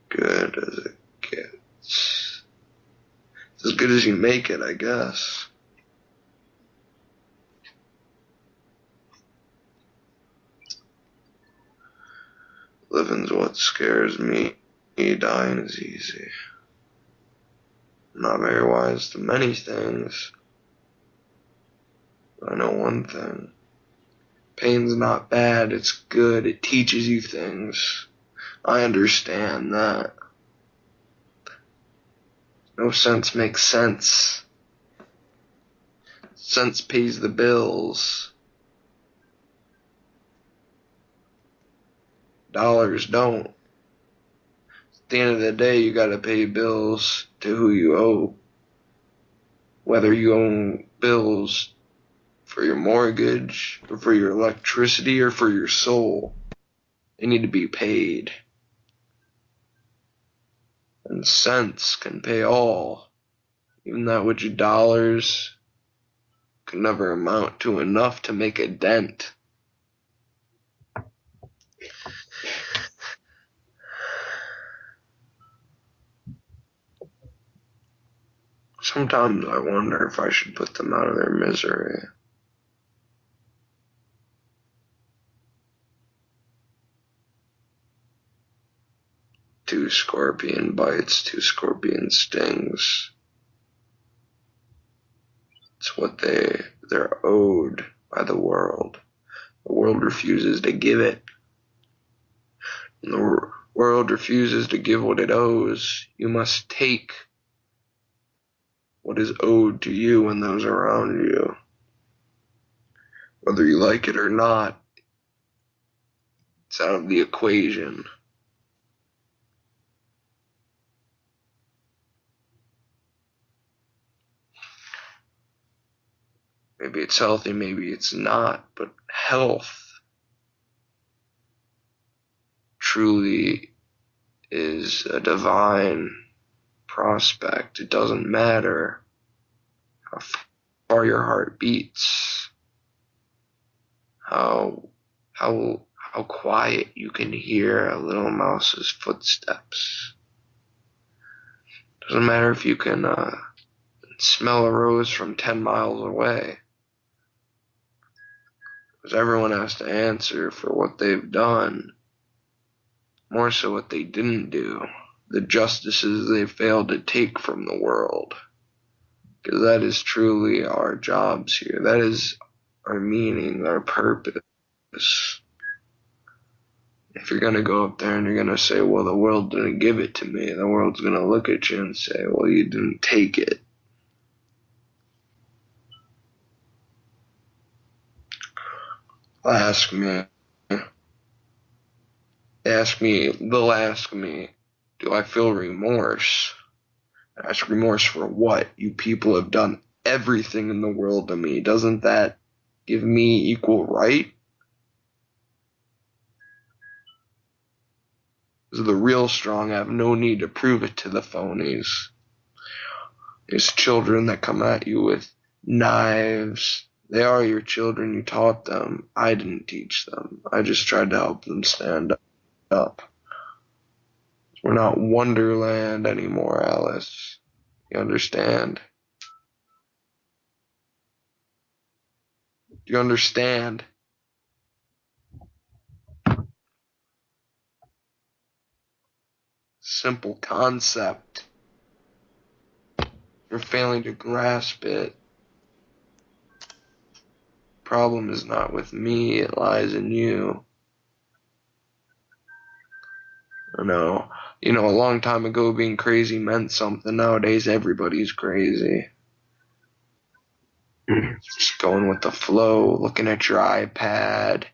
good as it gets. It's as good as you make it, I guess. Living's what scares me. Dying is easy. I'm not very wise to many things, but I know one thing. Pain's not bad, it's good, it teaches you things. I understand that. No sense makes sense. Sense pays the bills. Dollars don't. At the end of the day, you gotta pay bills to who you owe. Whether you owe bills for your mortgage, or for your electricity, or for your soul, they need to be paid. And cents can pay all. Even that which dollars could never amount to enough to make a dent. Sometimes I wonder if I should put them out of their misery. Two scorpion bites, two scorpion stings. It's what they're owed by the world. The world refuses to give it. And the world refuses to give what it owes. You must take what is owed to you and those around you. Whether you like it or not, it's out of the equation. Maybe it's healthy, maybe it's not, but health truly is a divine prospect. It doesn't matter how far your heart beats, how quiet you can hear a little mouse's footsteps. Doesn't matter if you can smell a rose from 10 miles away. Because everyone has to answer for what they've done, more so what they didn't do, the justices they failed to take from the world. Because that is truly our jobs here. That is our meaning, our purpose. If you're going to go up there and you're going to say, well, the world didn't give it to me, the world's going to look at you and say, well, you didn't take it. They'll ask me, do I feel remorse? I ask remorse for what? You people have done everything in the world to me. Doesn't that give me equal right? Because the real strong have no need to prove it to the phonies. There's children that come at you with knives. They are your children. You taught them. I didn't teach them. I just tried to help them stand up. We're not Wonderland anymore, Alice. You understand? Do you understand? Simple concept. You're failing to grasp it. Problem is not with me, it lies in you. I know. You know, a long time ago being crazy meant something. Nowadays everybody's crazy. Just going with the flow, looking at your iPad,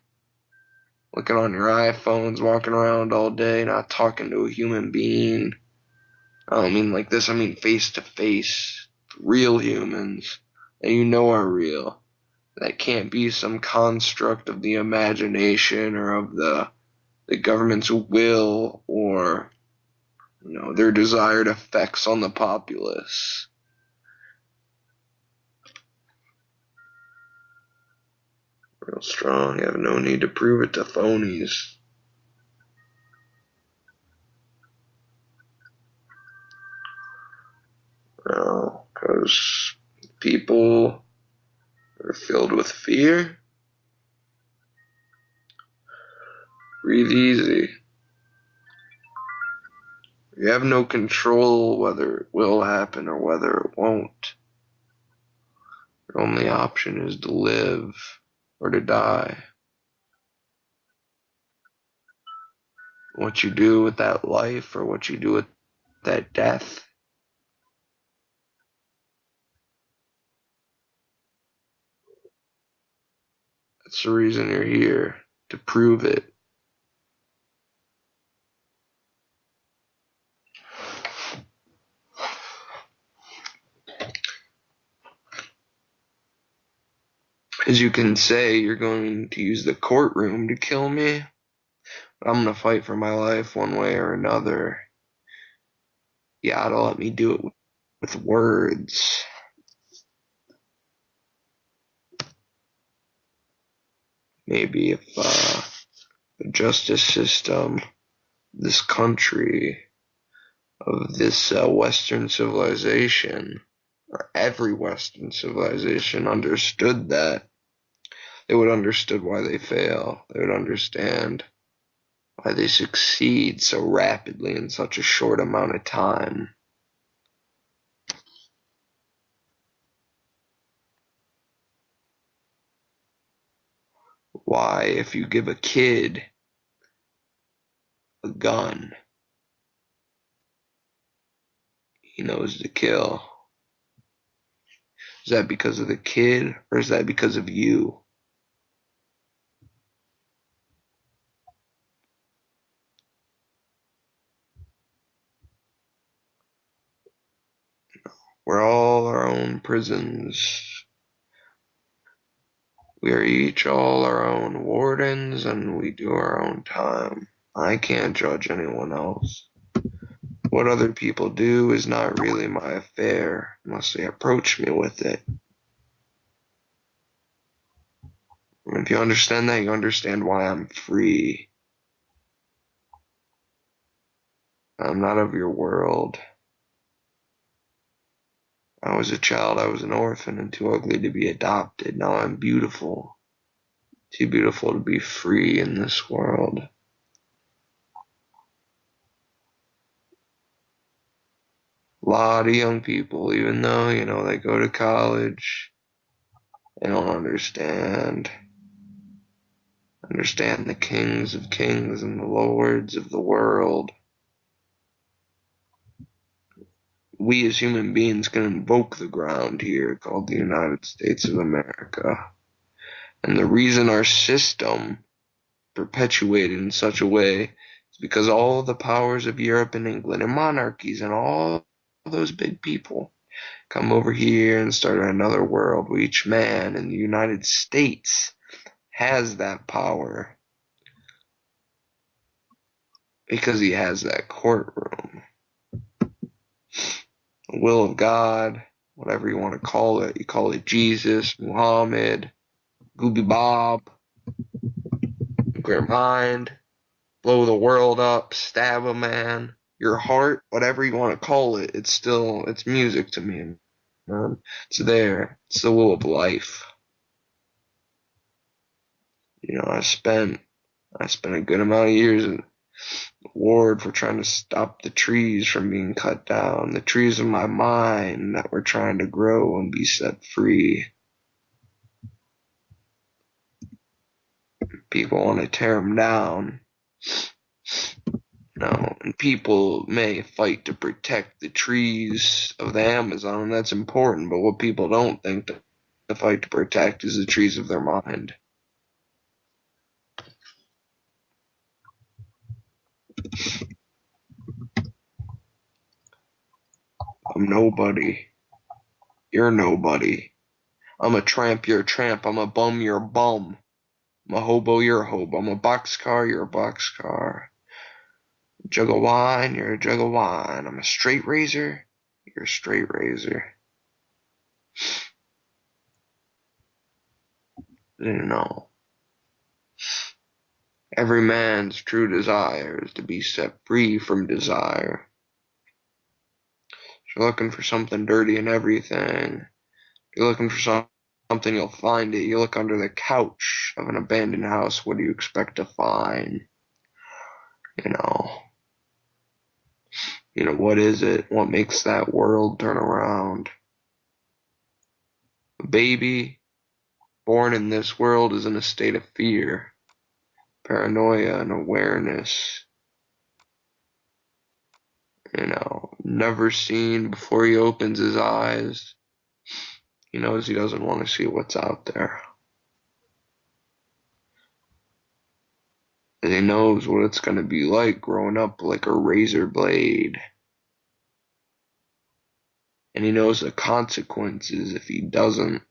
looking on your iPhones, walking around all day, not talking to a human being. I don't mean like this, I mean face to face. Real humans that you know are real. That can't be some construct of the imagination or of the government's will or, you know, their desired effects on the populace. Real strong, you have no need to prove it to phonies. Because people are filled with fear. Breathe easy. You have no control whether it will happen or whether it won't. Your only option is to live or to die. What you do with that life or what you do with that death, that's the reason you're here, to prove it. As you can say, you're going to use the courtroom to kill me, but I'm going to fight for my life one way or another. You gotta let me do it with words. Maybe if the justice system, this country, of this Western civilization, or every Western civilization understood that, they would understand why they fail. They would understand why they succeed so rapidly in such a short amount of time. Why, if you give a kid a gun, he knows to kill. Is that because of the kid or is that because of you? We're all our own prisons. We are each all our own wardens and we do our own time. I can't judge anyone else. What other people do is not really my affair unless they approach me with it. And if you understand that, you understand why I'm free. I'm not of your world. I was a child, I was an orphan and too ugly to be adopted. Now I'm beautiful. Too beautiful to be free in this world. A lot of young people, even though, they go to college, they don't understand the kings of kings and the lords of the world. We as human beings can invoke the ground here called the United States of America. And the reason our system perpetuated in such a way is because all the powers of Europe and England and monarchies and all those big people come over here and start another world where each man in the United States has that power because he has that courtroom. The will of God, whatever you want to call it. You call it Jesus, Muhammad, Gooby Bob, clear mind, blow the world up, stab a man, your heart, whatever you want to call it. It's music to me, man. It's there. It's the will of life. I spent a good amount of years in the ward for trying to stop the trees from being cut down, the trees of my mind that were trying to grow and be set free. People want to tear them down. And people may fight to protect the trees of the Amazon, and that's important, but what people don't think that the fight to protect is the trees of their mind. I'm nobody. You're nobody. I'm a tramp, you're a tramp. I'm a bum, you're a bum. I'm a hobo, you're a hobo. I'm a boxcar, you're a boxcar. Jug of wine, you're a jug of wine. I'm a straight razor, you're a straight razor. Every man's true desire is to be set free from desire. You're looking for something dirty and everything. You're looking for something, you'll find it. You look under the couch of an abandoned house, what do you expect to find? You know, what is it? What makes that world turn around? A baby born in this world is in a state of fear, paranoia, and awareness. Never seen before he opens his eyes. He knows he doesn't want to see what's out there. And he knows what it's going to be like growing up like a razor blade. And he knows the consequences if he doesn't.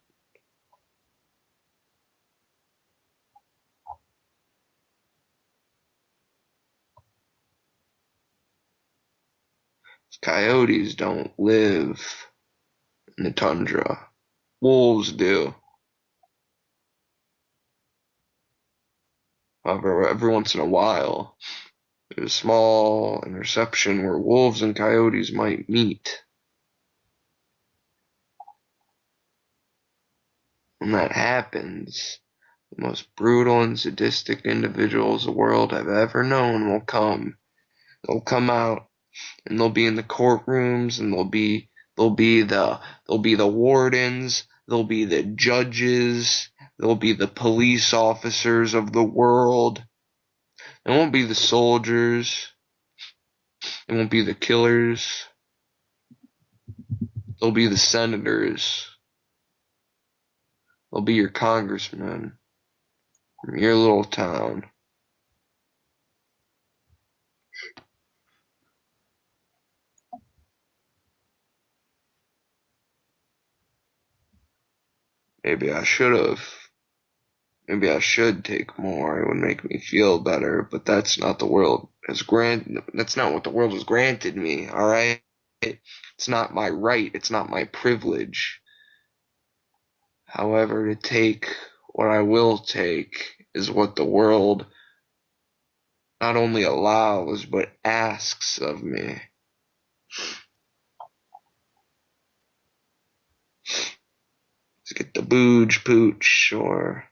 Coyotes don't live in the tundra. Wolves do. However, every once in a while, there's a small interception where wolves and coyotes might meet. When that happens, the most brutal and sadistic individuals the world have ever known will come. They'll come out and they'll be in the courtrooms and they'll be the wardens, they'll be the judges, they'll be the police officers of the world. It won't be the soldiers. It won't be the killers. They'll be the senators. They'll be your congressmen from your little town. Maybe I should have. Maybe I should take more. It would make me feel better, but that's not the world has granted. That's not what the world has granted me. All right, it's not my right. It's not my privilege. However, to take what I will take is what the world not only allows but asks of me. To get the booge pooch, or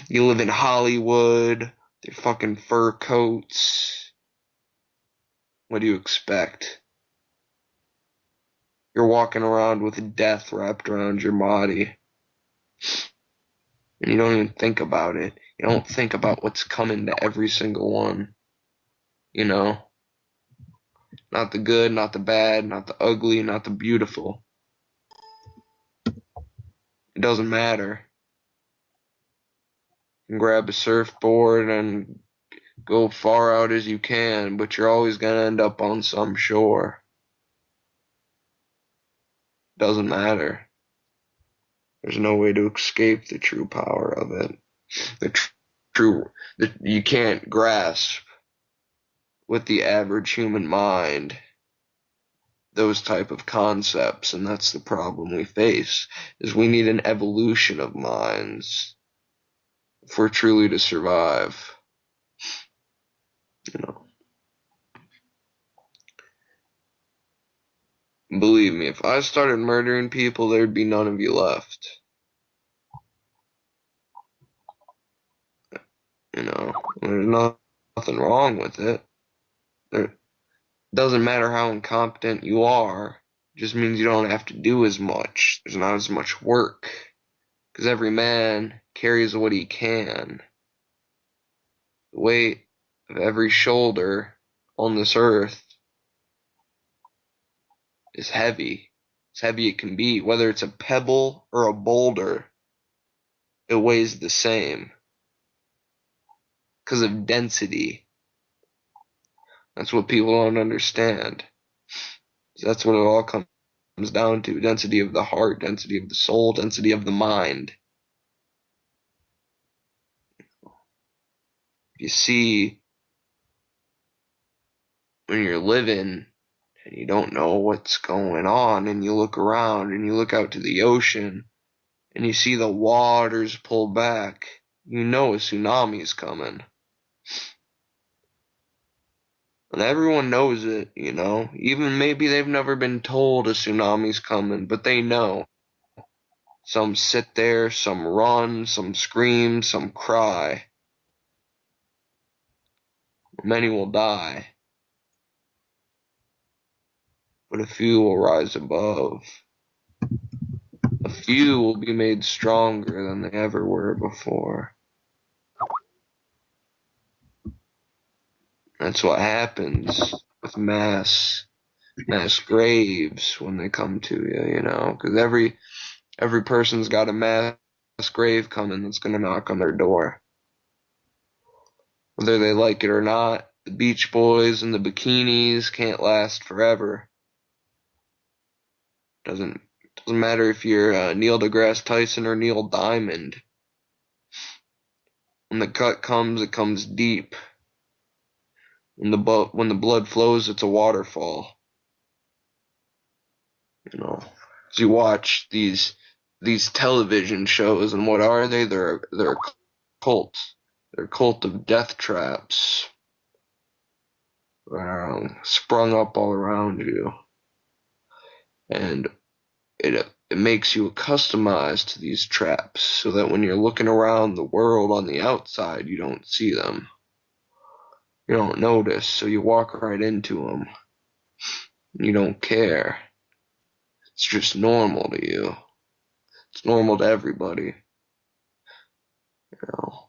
you live in Hollywood, their fucking fur coats. What do you expect? You're walking around with death wrapped around your body. And you don't even think about it. You don't think about what's coming to every single one. You know? Not the good, not the bad, not the ugly, not the beautiful. It doesn't matter. You can grab a surfboard and go far out as you can, but you're always going to end up on some shore. Doesn't matter. There's no way to escape the true power of it. You can't grasp with the average human mind those type of concepts, and that's the problem we face, is we need an evolution of minds if we're truly to survive. You know, believe me, if I started murdering people, there'd be none of you left. There's nothing wrong with it. It doesn't matter how incompetent you are, it just means you don't have to do as much. There's not as much work, because every man carries what he can. The weight of every shoulder on this earth is heavy. As heavy it can be, whether it's a pebble or a boulder, it weighs the same because of density. That's what people don't understand. That's what it all comes down to. Density of the heart, density of the soul, density of the mind. You see, when you're living and you don't know what's going on, and you look around and you look out to the ocean and you see the waters pull back, you know a tsunami is coming. And everyone knows it, Even maybe they've never been told a tsunami's coming, but they know. Some sit there, some run, some scream, some cry. Many will die, but a few will rise above. A few will be made stronger than they ever were before. That's what happens with mass graves when they come to you, because every person's got a mass grave coming that's gonna knock on their door. Whether they like it or not, the Beach Boys and the bikinis can't last forever. Doesn't matter if you're Neil deGrasse Tyson or Neil Diamond. When the cut comes, it comes deep. When the blood flows, it's a waterfall. As you watch these television shows, and what are they? They're cults. They're a cult of death traps sprung up all around you, and it makes you accustomed to these traps, so that when you're looking around the world on the outside, you don't see them. You don't notice, so you walk right into them. You don't care. It's just normal to you. It's normal to everybody. You know.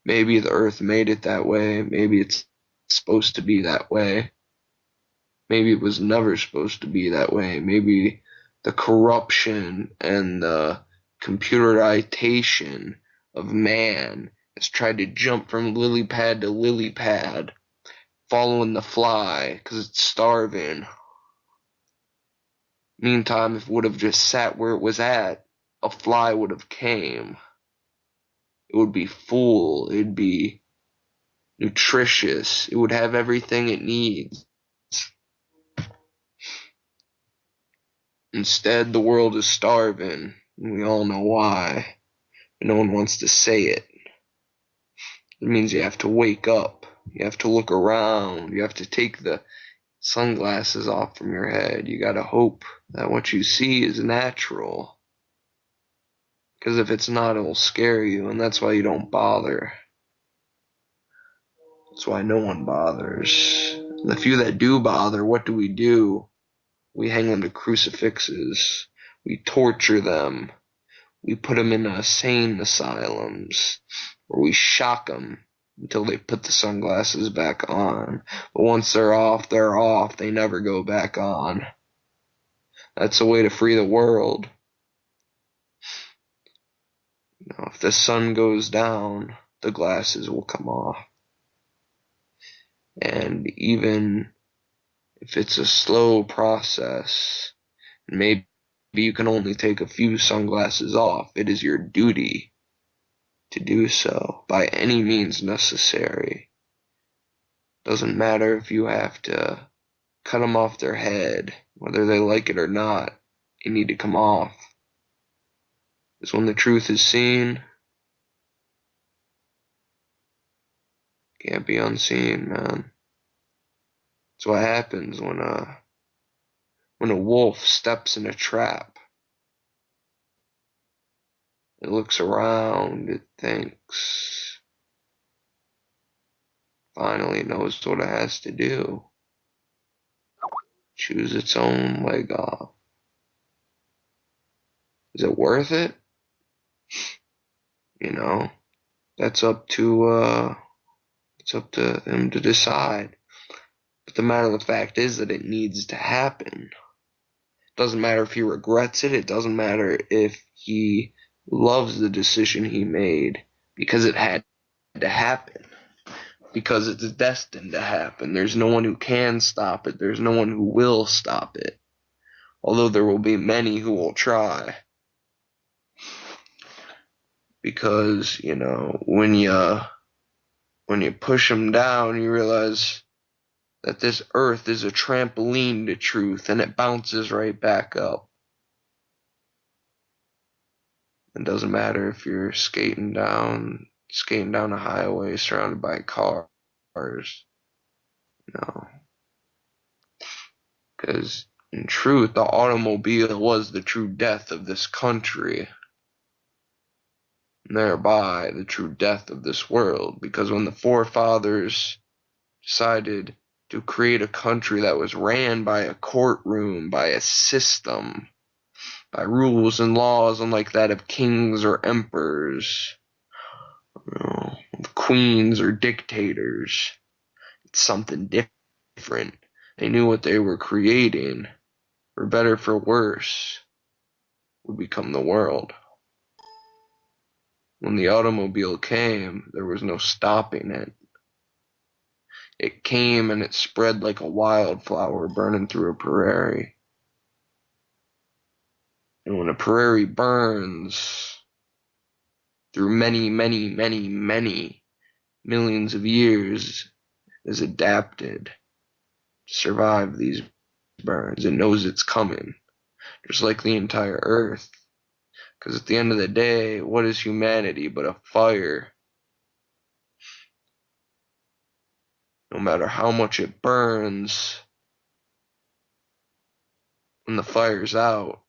Maybe the earth made it that way. Maybe it's supposed to be that way. Maybe it was never supposed to be that way. Maybe the corruption and the computerization of man has tried to jump from lily pad to lily pad, following the fly because it's starving. Meantime, if it would have just sat where it was at, a fly would have came. It would be full. It'd be nutritious. It would have everything it needs. Instead, the world is starving, and we all know why. But no one wants to say it. It means you have to wake up. You have to look around. You have to take the sunglasses off from your head. You gotta hope that what you see is natural. Because if it's not, it'll scare you, and that's why you don't bother. That's why no one bothers. And the few that do bother, what do? We hang them to crucifixes. We torture them. We put them in insane asylums, where we shock them until they put the sunglasses back on. But once they're off, they're off. They never go back on. That's a way to free the world. If the sun goes down, the glasses will come off. And even if it's a slow process, maybe you can only take a few sunglasses off, it is your duty to do so by any means necessary. Doesn't matter if you have to cut them off their head, whether they like it or not, you need to come off. Because when the truth is seen, it can't be unseen, man. That's what happens when a wolf steps in a trap. It looks around, it thinks, finally knows what it has to do. Choose its own leg off. Is it worth it? That's up to him to decide. But the matter of the fact is that it needs to happen. It doesn't matter if he regrets it. It doesn't matter if he loves the decision he made, because it had to happen. Because it's destined to happen. There's no one who can stop it. There's no one who will stop it. Although there will be many who will try. Because, when you push them down, you realize that this earth is a trampoline to truth, and it bounces right back up. It doesn't matter if you're skating down a highway surrounded by cars. No, because in truth, the automobile was the true death of this country, and thereby the true death of this world. Because when the forefathers decided to create a country that was ran by a courtroom, by a system, by rules and laws unlike that of kings or emperors, queens or dictators, it's something different. They knew what they were creating, for better for worse, would become the world. When the automobile came, there was no stopping it. It came and it spread like a wildflower burning through a prairie. And when a prairie burns through many, many, many, many millions of years, is adapted to survive these burns. It knows it's coming, just like the entire earth. Because at the end of the day, what is humanity but a fire? No matter how much it burns, when the fire's out,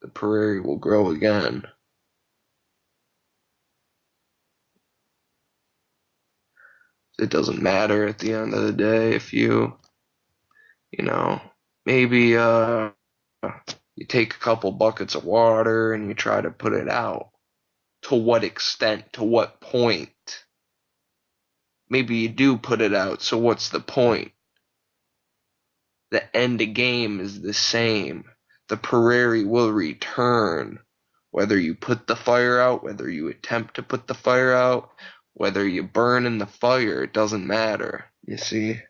the prairie will grow again. It doesn't matter at the end of the day if you know, maybe you take a couple buckets of water and you try to put it out. To what extent? To what point? Maybe you do put it out, so what's the point? The end game is the same. The prairie will return. Whether you put the fire out, whether you attempt to put the fire out, whether you burn in the fire, it doesn't matter. You see?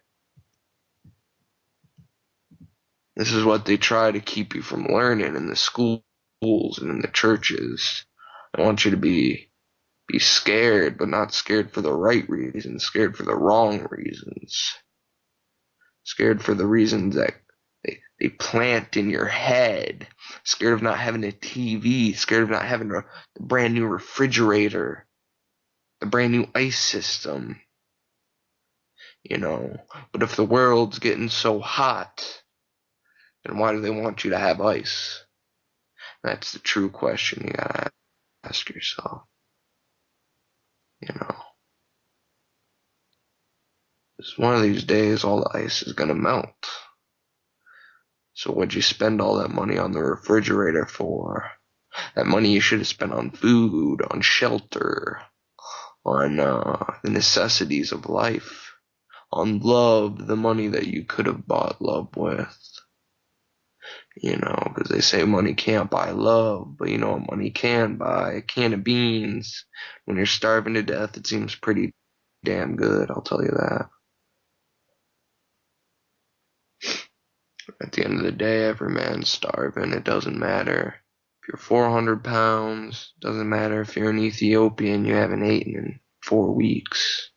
This is what they try to keep you from learning in the schools and in the churches. I want you to be scared, but not scared for the right reasons, scared for the wrong reasons. Scared for the reasons that they plant in your head. Scared of not having a TV, scared of not having a brand new refrigerator, the brand new ice system. But if the world's getting so hot, then why do they want you to have ice? That's the true question you gotta ask yourself. Because one of these days all the ice is gonna melt. So what'd you spend all that money on the refrigerator for? That money you should have spent on food, on shelter, on the necessities of life, on love, the money that you could have bought love with. Because they say money can't buy love, but you know what money can buy? A can of beans. When you're starving to death, it seems pretty damn good, I'll tell you that. At the end of the day, every man's starving. It doesn't matter if you're 400 pounds. It doesn't matter if you're an Ethiopian, you haven't eaten in 4 weeks.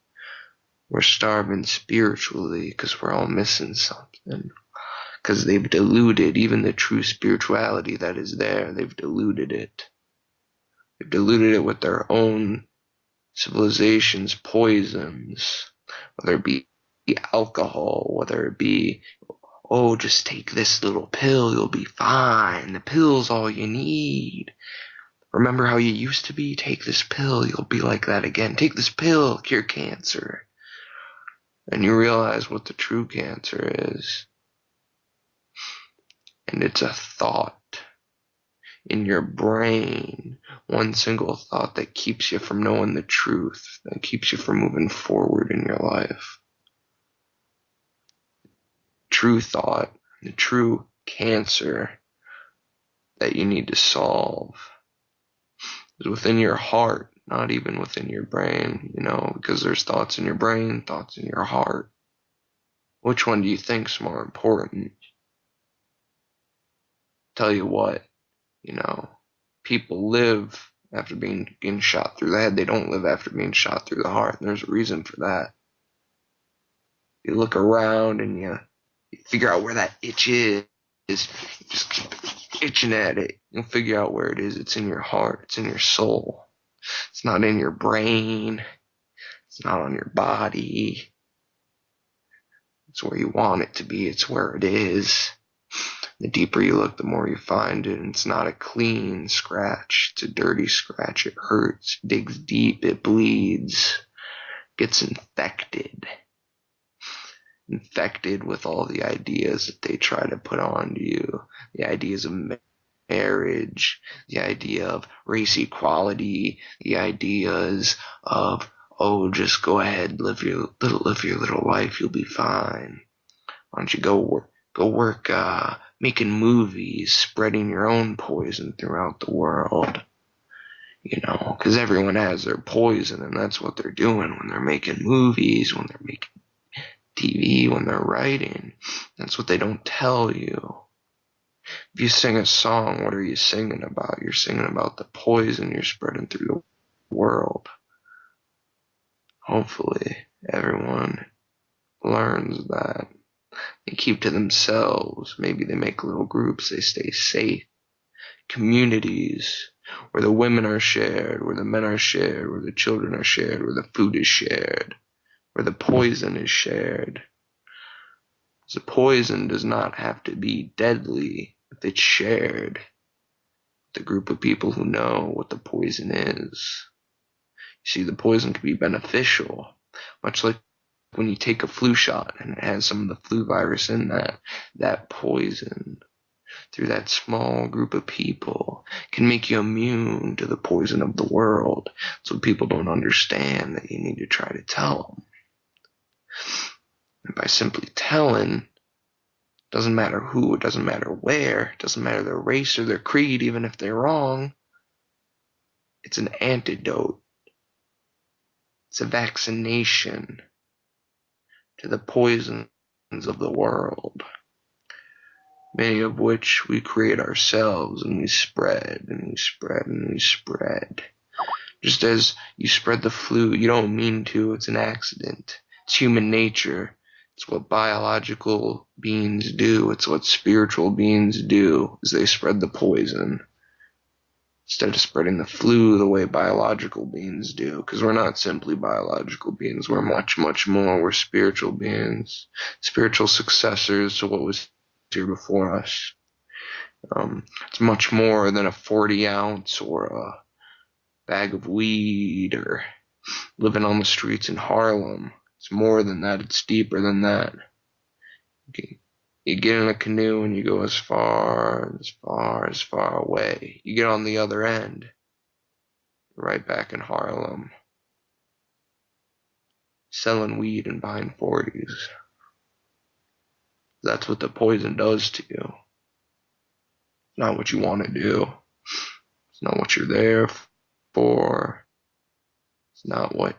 We're starving spiritually because we're all missing something. Because they've diluted even the true spirituality that is there. They've diluted it. They've diluted it with their own civilization's poisons, whether it be alcohol, whether it be, oh, just take this little pill, you'll be fine. The pill's all you need. Remember how you used to be? Take this pill, you'll be like that again. Take this pill, cure cancer. And you realize what the true cancer is. And it's a thought in your brain, one single thought that keeps you from knowing the truth, that keeps you from moving forward in your life. True thought, the true cancer that you need to solve is within your heart, not even within your brain, because there's thoughts in your brain, thoughts in your heart. Which one do you think's more important? Tell you what, people live after getting shot through the head. They don't live after being shot through the heart. And there's a reason for that. You look around and you figure out where that itch is. You just keep itching at it. You'll figure out where it is. It's in your heart. It's in your soul. It's not in your brain. It's not on your body. It's where you want it to be. It's where it is. The deeper you look, the more you find it. And it's not a clean scratch. It's a dirty scratch. It hurts, digs deep, it bleeds, gets infected. Infected with all the ideas that they try to put onto you. The ideas of marriage, the idea of race equality, the ideas of, oh, just go ahead, live your little life, you'll be fine. Why don't you go work making movies, spreading your own poison throughout the world? You know, because everyone has their poison, and that's what they're doing when they're making movies, when they're making TV, when they're writing. That's what they don't tell you. If you sing a song, what are you singing about? You're singing about the poison you're spreading through the world. Hopefully, everyone learns that. They keep to themselves. Maybe they make little groups. They stay safe. Communities where the women are shared, where the men are shared, where the children are shared, where the food is shared, where the poison is shared. The poison does not have to be deadly if it's shared with a group of people who know what the poison is. You see, the poison can be beneficial, much like when you take a flu shot and it has some of the flu virus in that poison through that small group of people can make you immune to the poison of the world. So people don't understand that you need to try to tell them. And by simply telling, doesn't matter who, it doesn't matter where, it doesn't matter their race or their creed, even if they're wrong, it's an antidote. It's a vaccination to the poisons of the world, many of which we create ourselves, and we spread and we spread and we spread. Just as you spread the flu, you don't mean to, it's an accident. It's human nature. It's what biological beings do. It's what spiritual beings do, is they spread the poison instead of spreading the flu the way biological beings do, because we're not simply biological beings. We're much, much more. We're spiritual beings, spiritual successors to what was here before us. It's much more than a 40 ounce or a bag of weed or living on the streets in Harlem. It's more than that. It's deeper than that. You get in a canoe and you go as far away. You get on the other end, right back in Harlem, selling weed and buying 40s. That's what the poison does to you. It's not what you want to do. It's not what you're there for. It's not what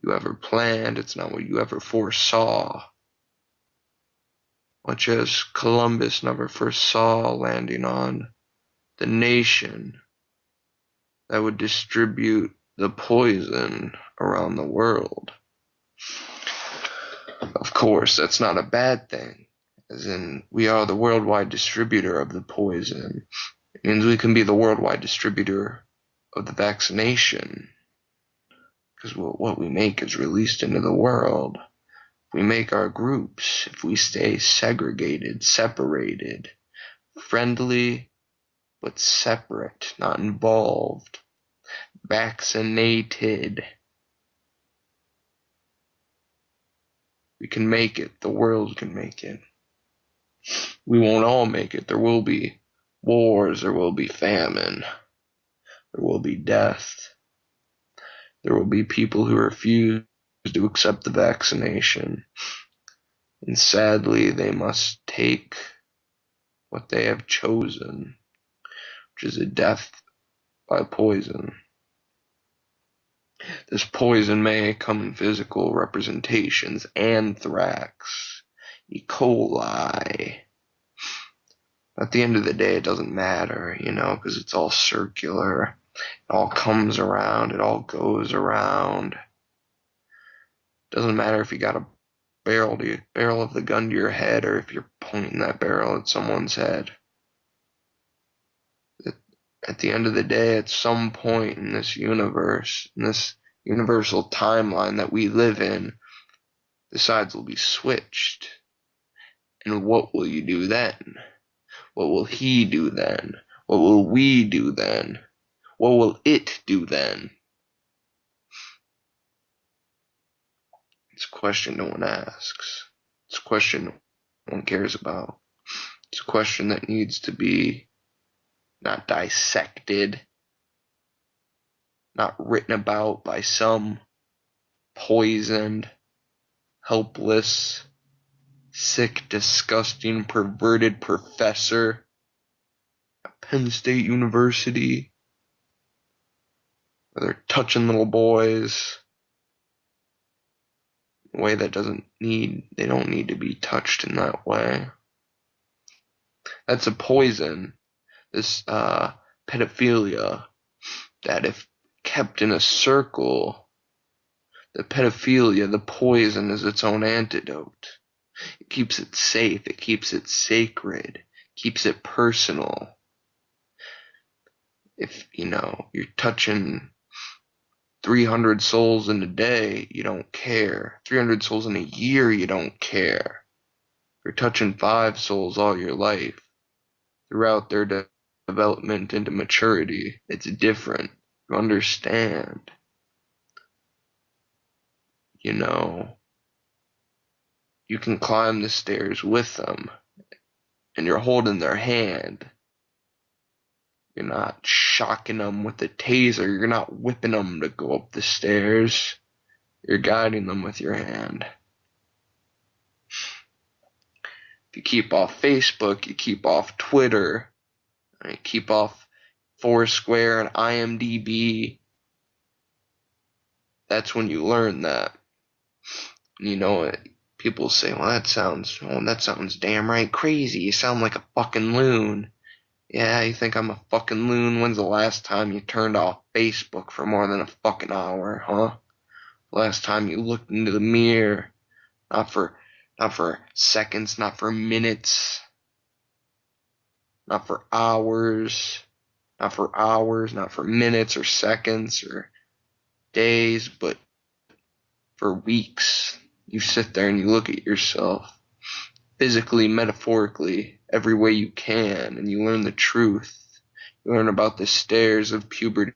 you ever planned. It's not what you ever foresaw. Much as Columbus never foresaw landing on the nation that would distribute the poison around the world. Of course, that's not a bad thing, as in we are the worldwide distributor of the poison. It means we can be the worldwide distributor of the vaccination, because what we make is released into the world. If we make our groups, if we stay segregated, separated, friendly but separate, not involved, vaccinated, we can make it. The world can make it. We won't all make it. There will be wars, there will be famine, there will be death. There will be people who refuse to accept the vaccination. And sadly, they must take what they have chosen, which is a death by poison. This poison may come in physical representations: anthrax, E. coli. At the end of the day, it doesn't matter, because it's all circular. It all comes around. It all goes around. It doesn't matter if you got a barrel of the gun to your head or if you're pointing that barrel at someone's head. At the end of the day, at some point in this universe, in this universal timeline that we live in, The sides will be switched. And what will you do then? What will he do then? What will we do then? What will it do then? It's a question no one asks. It's a question no one cares about. It's a question that needs to be not dissected, not written about by some poisoned, helpless, sick, disgusting, perverted professor at Penn State University, where they're touching little boys in a way that they don't need to be touched in that way. That's a poison, this pedophilia, that if kept in a circle, the pedophilia, the poison, is its own antidote. It keeps it safe, it keeps it sacred, keeps it personal. If, you're touching 300 souls in a day, you don't care. 300 souls in a year, you don't care. If you're touching 5 souls all your life, throughout their development into maturity, it's different. You understand. You can climb the stairs with them, and you're holding their hand. You're not shocking them with a taser. You're not whipping them to go up the stairs. You're guiding them with your hand. If you keep off Facebook, you keep off Twitter, you keep off Foursquare and IMDb, that's when you learn that. And people say, well, that sounds damn right crazy. You sound like a fucking loon. Yeah, you think I'm a fucking loon? When's the last time you turned off Facebook for more than a fucking hour, huh? Last time you looked into the mirror, not for seconds, not for minutes, not for hours, not for minutes or seconds or days, but for weeks. You sit there and you look at yourself, physically, metaphorically, every way you can, and you learn the truth. You learn about the stairs of puberty